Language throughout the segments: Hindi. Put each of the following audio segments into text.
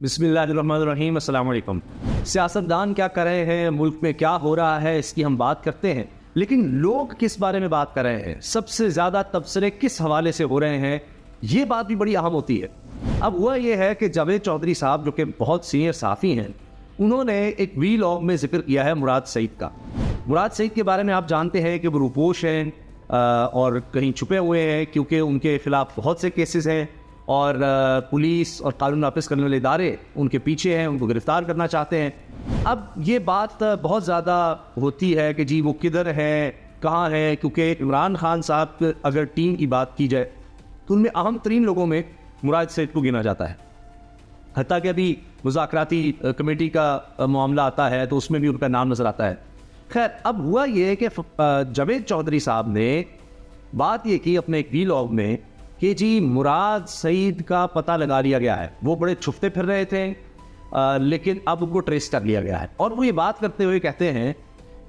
बिस्मिल्लाहिर्रहमानिर्रहीम, अस्सलाम वालेकुम। सियासतदान क्या कर रहे हैं, मुल्क में क्या हो रहा है, इसकी हम बात करते हैं, लेकिन लोग किस बारे में बात कर रहे हैं, सबसे ज़्यादा तबसरे किस हवाले से हो रहे हैं, ये बात भी बड़ी अहम होती है। अब हुआ ये है कि जावेद चौधरी साहब, जो कि बहुत सीनियर साफ़ी हैं, उन्होंने एक वीलॉग में जिक्र किया है मुराद सईद का। मुराद सईद के बारे में आप जानते हैं कि वो रूपोश हैं और कहीं छुपे हुए हैं, क्योंकि उनके ख़िलाफ़ बहुत से केसेस हैं और पुलिस और कानून नाफिज करने वाले इदारे उनके पीछे हैं, उनको गिरफ़्तार करना चाहते हैं। अब ये बात बहुत ज़्यादा होती है कि जी वो किधर हैं, कहाँ हैं, क्योंकि इमरान खान साहब अगर टीम की बात की जाए तो उनमें अहम तरीन लोगों में मुराद सईद को गिना जाता है। हत्ता कि अभी मुज़ाकराती कमेटी का मामला आता है तो उसमें भी उनका नाम नज़र आता है। खैर, अब हुआ ये कि जावेद चौधरी साहब ने बात ये की अपने एक वीलॉग में कि जी मुराद सईद का पता लगा लिया गया है। वो बड़े छुपते फिर रहे थे लेकिन अब उनको ट्रेस कर लिया गया है। और वो ये बात करते हुए कहते हैं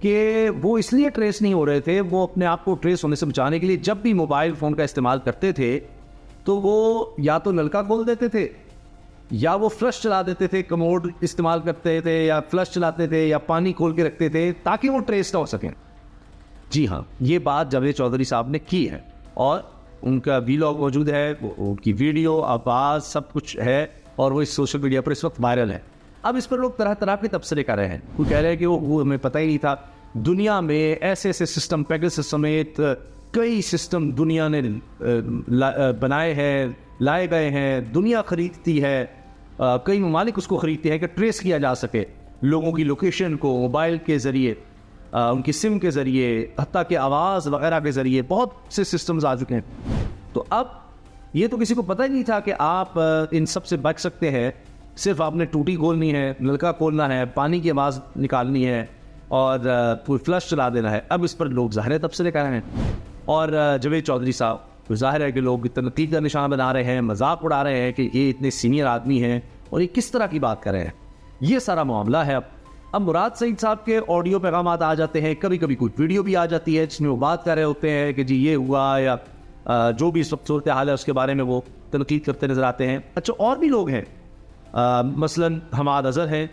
कि वो इसलिए ट्रेस नहीं हो रहे थे, वो अपने आप को ट्रेस होने से बचाने के लिए जब भी मोबाइल फ़ोन का इस्तेमाल करते थे तो वो या तो नलका खोल देते थे या वो फ्लश चला देते थे, कमोड इस्तेमाल करते थे या फ्लश चलाते थे या पानी खोल के रखते थे ताकि वो ट्रेस ना हो सकें। जी हाँ, ये बात जावेद चौधरी साहब ने की है और उनका वीलॉग मौजूद है, उनकी वीडियो, आवाज़, सब कुछ है और वो इस सोशल मीडिया पर इस वक्त वायरल है। अब इस पर लोग तरह तरह के तबसरे कर रहे हैं। कोई कह रहे हैं कि वो हमें पता ही नहीं था। दुनिया में ऐसे ऐसे सिस्टम, पेगासस समेत कई सिस्टम दुनिया ने बनाए हैं, लाए गए हैं, दुनिया ख़रीदती है, कई ममालिक उसको ख़रीदते हैं कि ट्रेस किया जा सके लोगों की लोकेशन को मोबाइल के ज़रिए, उनकी सिम के ज़रिए, हत्ता कि आवाज़ वगैरह के ज़रिए बहुत से सिस्टम्स आ चुके हैं। तो अब ये तो किसी को पता ही नहीं था कि आप इन सब से बच सकते हैं। सिर्फ आपने टूटी खोलनी है, नलका खोलना है, पानी की आवाज़ निकालनी है और पूरी फ्लश चला देना है। अब इस पर लोग ज़ाहिर तबसरे कर रहे हैं और जावेद चौधरी साहब तो ज़ाहिर है कि लोग तनकीद का निशान बना रहे हैं, मजाक उड़ा रहे हैं कि ये इतने सीनियर आदमी हैं और ये किस तरह की बात कर रहे हैं। ये सारा मामला है। अब मुराद सईद साहब के ऑडियो पैगाम आ जाते हैं, कभी कभी कुछ वीडियो भी आ जाती है जिसमें वो बात कर रहे होते हैं कि जी ये हुआ या जो भी इस वक्त सूरत हाल है उसके बारे में वो तनकीद करते नज़र आते हैं। अच्छा, और भी लोग हैं, मसलन हमाद अज़हर हैं,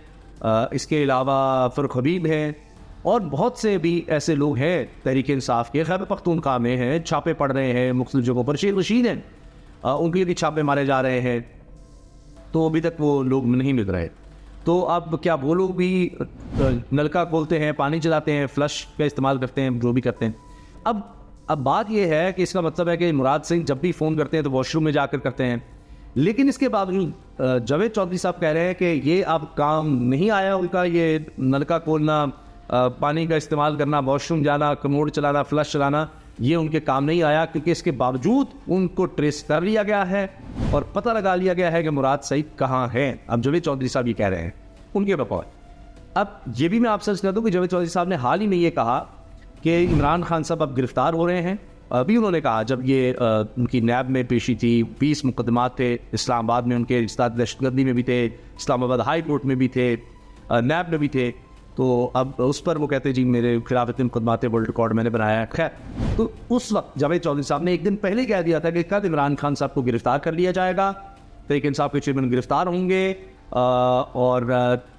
इसके अलावा फ़ारूक हबीब हैं और बहुत से भी ऐसे लोग हैं तहरीक इंसाफ के, खैबर पख्तूनख्वा में हैं, छापे पड़ रहे हैं मुख्तलिफ जगहों पर। शेख रशीद हैं, उनके भी छापे मारे जा रहे हैं, तो अभी तक वो लोग नहीं मिल रहे। तो अब क्या वो लोग भी नलका खोलते हैं, पानी चलाते हैं, फ्लश का इस्तेमाल करते हैं, जो भी करते हैं। अब बात यह है कि इसका मतलब है कि मुराद सिंह जब भी फ़ोन करते हैं तो वॉशरूम में जाकर करते हैं, लेकिन इसके बावजूद जावेद चौधरी साहब कह रहे हैं कि ये अब काम नहीं आया उनका, ये नलका खोलना, पानी का इस्तेमाल करना, वॉशरूम जाना, कमोड चलाना, फ्लश चलाना, ये उनके काम नहीं आया, क्योंकि इसके बावजूद उनको ट्रेस कर लिया गया है और पता लगा लिया गया है कि मुराद सईद कहाँ हैं। अब जावेद चौधरी साहब ये कह रहे हैं उनके बकौल। अब ये भी मैं आपसे अर्ज़ कर दूँ कि जावेद चौधरी साहब ने हाल ही में ये कहा कि इमरान खान साहब अब गिरफ़्तार हो रहे हैं। अभी उन्होंने कहा जब ये उनकी नैब में पेशी थी, 20 मुकदमात थे, इस्लामाबाद में उनके इस्तात दहशतगर्दी में भी थे, इस्लामाबाद हाई कोर्ट में भी थे, नैब में भी थे, तो अब उस पर वो कहते जी मेरे खिलाफ इतने मुकदमात, वर्ल्ड रिकॉर्ड मैंने बनाया है। खैर, तो उस वक्त जावेद चौधरी साहब ने एक दिन पहले कह दिया था कि कल इमरान खान साहब को गिरफ़्तार कर लिया जाएगा, तहरीक इंसाफ के चेयरमैन गिरफ़्तार होंगे और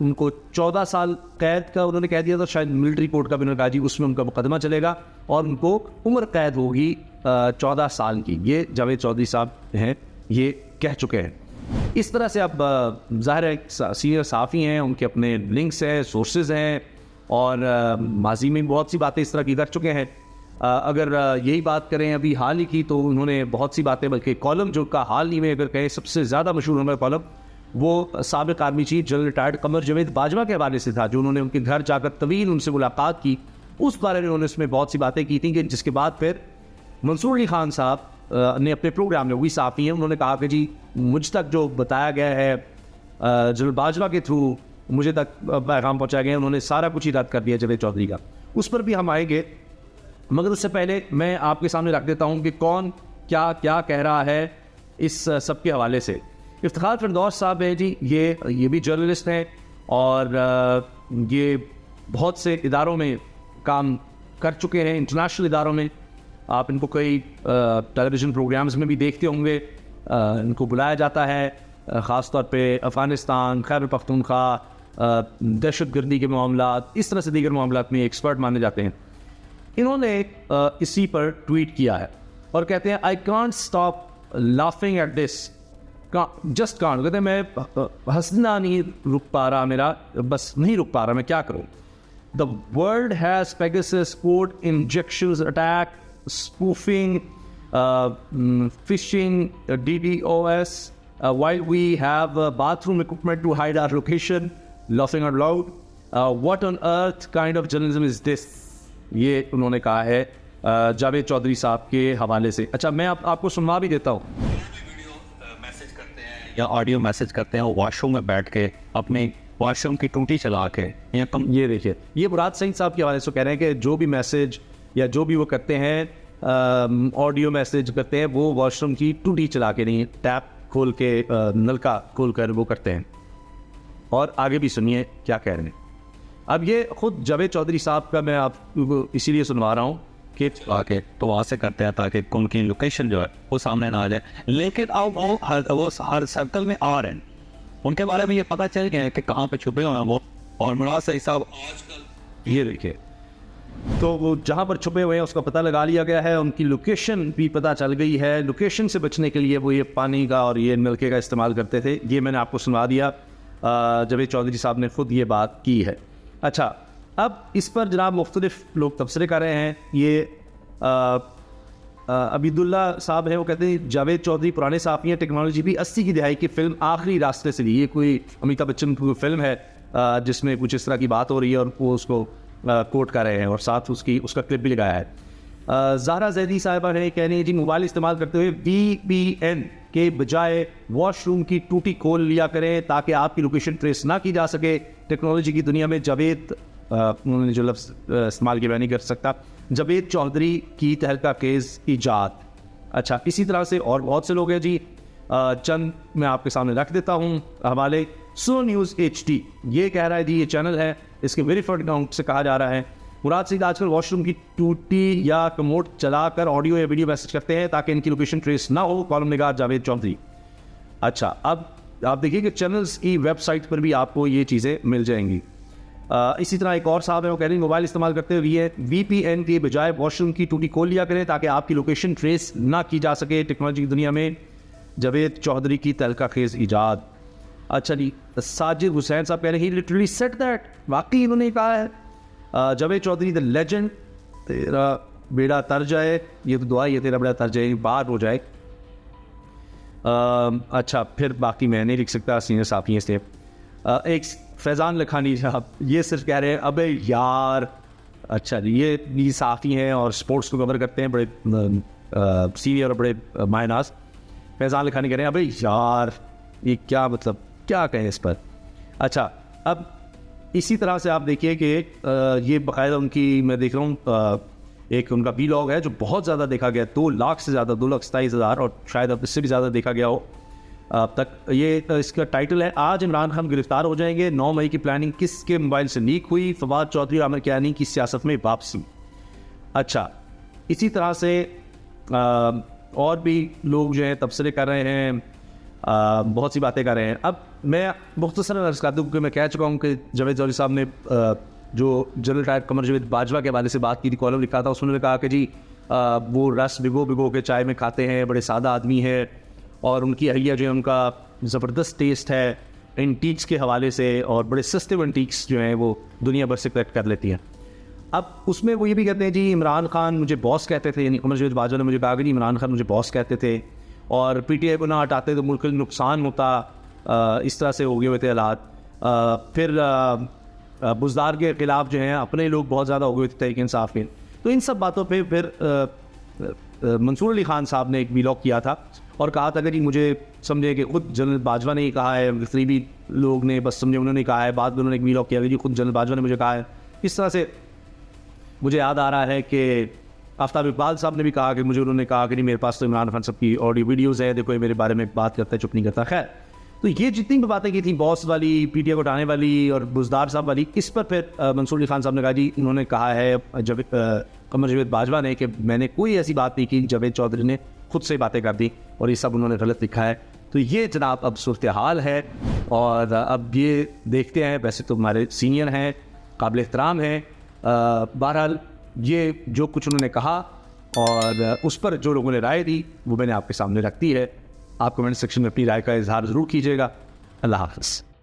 उनको 14 साल कैद का उन्होंने कह दिया था, शायद मिलिट्री कोर्ट का भी उन्होंने कहा जी उसमें उनका मुकदमा चलेगा और उनको उम्र कैद होगी 14 साल की। ये जावेद चौधरी साहब हैं, ये कह चुके हैं। इस तरह से अब ज़ाहिर है सीनियर साफ़ी हैं, उनके अपने लिंक्स हैं, सोर्सेज हैं और माजी में बहुत सी बातें इस तरह की कर चुके हैं। अगर यही बात करें अभी हाल ही की तो उन्होंने बहुत सी बातें, बल्कि कॉलम जो का हाल ही में अगर कहें सबसे ज़्यादा मशहूर हमारा कॉलम वो साबिक़ army chief general retired Qamar Javed Bajwa के हवाले से था, जो उन्होंने उनके घर जाकर तवील उनसे मुलाकात की। उस बारे में उन्होंने उसमें बहुत सी बातें की थी कि जिसके बाद फिर मंसूर अली खान साहब ने अपने प्रोग्राम में, वही साफ़ी हैं, उन्होंने कहा कि जी मुझ तक जो बताया गया है जनरल बाजवा के थ्रू मुझे तक पैगाम पहुँचाया गया, उन्होंने सारा कुछ ही रद्द कर दिया जावेद चौधरी का। उस पर भी हम आएंगे, मगर उससे पहले मैं आपके सामने रख देता हूँ कि कौन क्या क्या कह रहा है इस सब के हवाले से। इफ्तिखार फिरदौस साहब है जी, ये भी जर्नलिस्ट हैं और ये बहुत से इदारों में काम कर चुके हैं, इंटरनेशनल इदारों में। आप इनको कई टेलीविज़न प्रोग्राम्स में भी देखते होंगे, इनको बुलाया जाता है ख़ास तौर पे अफ़गानिस्तान, खैबर पख्तूनख्वा, दहशतगर्दी के मामलात, इस तरह से दीगर मामलात में एक्सपर्ट माने जाते हैं। इन्होंने इसी पर ट्वीट किया है और कहते हैं I can't stop laughing at this, just can't, कहते हैं मैं हंसना नहीं रुक पा रहा, मेरा बस नहीं रुक पा रहा, मैं क्या करूँ। The world has Pegasus code injections attack, spoofing, phishing, DDoS, while we have bathroom equipment to hide our location, laughing out loud. What on earth kind of journalism is this? ये उन्होंने कहा है जावेद चौधरी साहब के हवाले से। अच्छा, मैं आपको सुनवा भी देता हूँ। वीडियो मैसेज करते हैं या ऑडियो मैसेज करते हैं वॉशरूम में बैठ के, अपने वॉशरूम की टूटी चला के, या ये देखिए, ये मुराद सईद साहब के हवाले से कह रहे हैं कि जो भी मैसेज या जो भी वो करते हैं, ऑडियो मैसेज करते हैं, वो वॉशरूम की टूटी चला के नहीं, टैप खोल के, नलका खोल कर वो करते हैं। और आगे भी सुनिए क्या कह रहे हैं। अब ये खुद जावेद चौधरी साहब का मैं आपको इसीलिए सुनवा रहा हूँ कि आके तो वहाँ से करते हैं ताकि उनकी लोकेशन जो है वो सामने ना आ जाए। लेकिन अब वो हर सर्कल में आ रहे हैं, उनके बारे में ये पता चल गया है कि कहाँ पे छुपे हुए हैं वो। और मुराद सईद साहब आजकल ये देखिए, तो वो जहाँ पर छुपे हुए हैं उसका पता लगा लिया गया है, उनकी लोकेशन भी पता चल गई है। लोकेशन से बचने के लिए वो ये पानी का और ये नलके का इस्तेमाल करते थे। ये मैंने आपको सुनवा दिया, जावेद चौधरी साहब ने खुद ये बात की है। अच्छा, अब इस पर जनाब मुख्तलिफ लोग तबसरे कर रहे हैं। ये अबीदुल्ला साहब है, वो कहते हैं जावेद चौधरी पुराने साफ़ी हैं, टेक्नोलॉजी भी 80 की दहाई की फ़िल्म आखिरी रास्ते से ली। ये कोई अमिताभ बच्चन की फिल्म है जिसमें कुछ इस तरह की बात हो रही है और वो उसको कोट कर रहे हैं और साथ उसका क्लिप भी लगाया है। ज़हरा जैदी साहिबा ने कह रही है जी, मोबाइल इस्तेमाल करते हुए VPN के बजाय वॉशरूम की टूटी खोल लिया करें ताकि आपकी लोकेशन ट्रेस ना की जा सके। टेक्नोलॉजी की दुनिया में जावेद, उन्होंने जो लफ्ज़ इस्तेमाल किया मैं नहीं कर सकता, जावेद चौधरी की तहलका केस ईजाद। अच्छा, इसी तरह से और बहुत से लोग हैं जी, चंद मैं आपके सामने रख देता हूँ हवाले। सो न्यूज़ HD ये कह रहा है जी, ये चैनल है, इसके वेरीफाइड अकाउंट से कहा जा रहा है मुराद सईद आजकल वॉशरूम की टूटी या कमोड चलाकर ऑडियो या वीडियो मैसेज करते हैं ताकि इनकी लोकेशन ट्रेस ना हो। कॉलम निगार जावेद चौधरी। अच्छा, अब आप देखिए कि चैनल्स की वेबसाइट पर भी आपको ये चीज़ें मिल जाएंगी। इसी तरह एक और साहब है, वो कह रहे हैं मोबाइल इस्तेमाल करते हुए VPN के बजाय वॉशरूम की टूटी खोल लिया करें ताकि आपकी लोकेशन ट्रेस ना की जा सके। टेक्नोलॉजी की दुनिया में जावेद चौधरी की तहलका खेज ईजाद। अच्छा जी, साजिद हुसैन साहब कह रहे हैं ही लिटरली सेड दैट, वाकई इन्होंने कहा है। जावेद चौधरी द लेजेंड, तेरा बेड़ा तर जाए, ये तो दुआ, ये तेरा बेड़ा तर जाए, बात हो जाए। अच्छा, फिर बाकी मैं नहीं लिख सकता, सीनियर साफी से। एक फैज़ान लखानी साहब ये सिर्फ कह रहे हैं अबे यार। अच्छा जी, ये साफ़ी हैं और स्पोर्ट्स को कवर करते हैं, बड़े सीनियर और बड़े मायनास। फैज़ान लखानी कह रहे हैं अबे यार, ये क्या मतलब, क्या कहें इस पर। अच्छा, अब इसी तरह से आप देखिए कि ये बाकायदा उनकी मैं देख रहा हूँ, एक उनका वीलॉग है जो बहुत ज़्यादा देखा गया, 2 लाख से ज़्यादा, 2,27,000 और शायद अब इससे भी ज़्यादा देखा गया हो अब तक। ये इसका टाइटल है आज इमरान खान गिरफ्तार हो जाएंगे, 9 मई की प्लानिंग किसके मोबाइल से लीक हुई, फवाद चौधरी आमिर कियानी की सियासत में वापसी। अच्छा, इसी तरह से और भी लोग जो हैं तबसरे कर रहे हैं, बहुत सी बातें कर रहे हैं। अब मैं मुख्तसर अर्ज़ कर दूँ क्योंकि मैं कह चुका हूँ कि जावेद चौधरी साहब ने जो जनरल टायर कमर जावेद बाजवा के हवाले से बात की थी, कॉलम लिखा था, उसने कहा कि जी वो रस भिगो के चाय में खाते हैं, बड़े सादा आदमी है और उनकी अहलिया जो है उनका ज़बरदस्त टेस्ट है एंटीक्स के हवाले से और बड़े सस्ते एंटीक्स जो हैं वो दुनिया भर से कलेक्ट कर लेती हैं। अब उसमें वो ये भी कहते हैं जी इमरान खान मुझे बॉस कहते थे, यानी कमर जावेद बाजवा ने मुझे कहा कि जी इमरान खान मुझे बॉस कहते थे और PTI को ना हटाते तो मुल्क को नुकसान होता। इस तरह से हो गए हुए थे हालात। फिर बुज़दार के ख़िलाफ़ जो हैं अपने लोग बहुत ज़्यादा हो गए थे तहरीक इंसाफ के। तो इन सब बातों पे फिर मंसूर अली खान साहब ने एक वीलॉग किया था और कहा था कि जी मुझे समझे कि खुद जनरल बाजवा ने ही कहा है, करीबी लोग ने बस समझे उन्होंने कहा है, बाद में उन्होंने एक वीलॉग किया कि जी खुद जनरल बाजवा ने मुझे कहा है। इस तरह से मुझे याद आ रहा है कि आफ्ताब इकबाल साहब ने भी कहा कि मुझे उन्होंने कहा कि नहीं मेरे पास तो इमरान खान साहब की ऑडियो वीडियोज़ है, देखो ये मेरे बारे में बात करता है, चुप नहीं करता। खैर, तो ये जितनी भी बातें की थी बॉस वाली, PTI को उठाने वाली और बुज़दार साहब वाली, इस पर फिर मंसूर अली खान साहब ने कहा जी उन्होंने कहा है कमर जावेद बाजवा ने कि मैंने कोई ऐसी बात नहीं की, जावेद चौधरी ने खुद से बातें कर दी और ये सब उन्होंने गलत लिखा है। तो ये जनाब अब सूरत हाल है। और अब ये देखते हैं, वैसे तो हमारे सीनियर हैं, काबिल एहतराम हैं, बहरहाल ये जो कुछ उन्होंने कहा और उस पर जो लोगों ने राय दी वो मैंने आपके सामने रख दी है। आप कमेंट सेक्शन में अपनी राय का इजहार ज़रूर कीजिएगा। अल्लाह हाफ़िज़।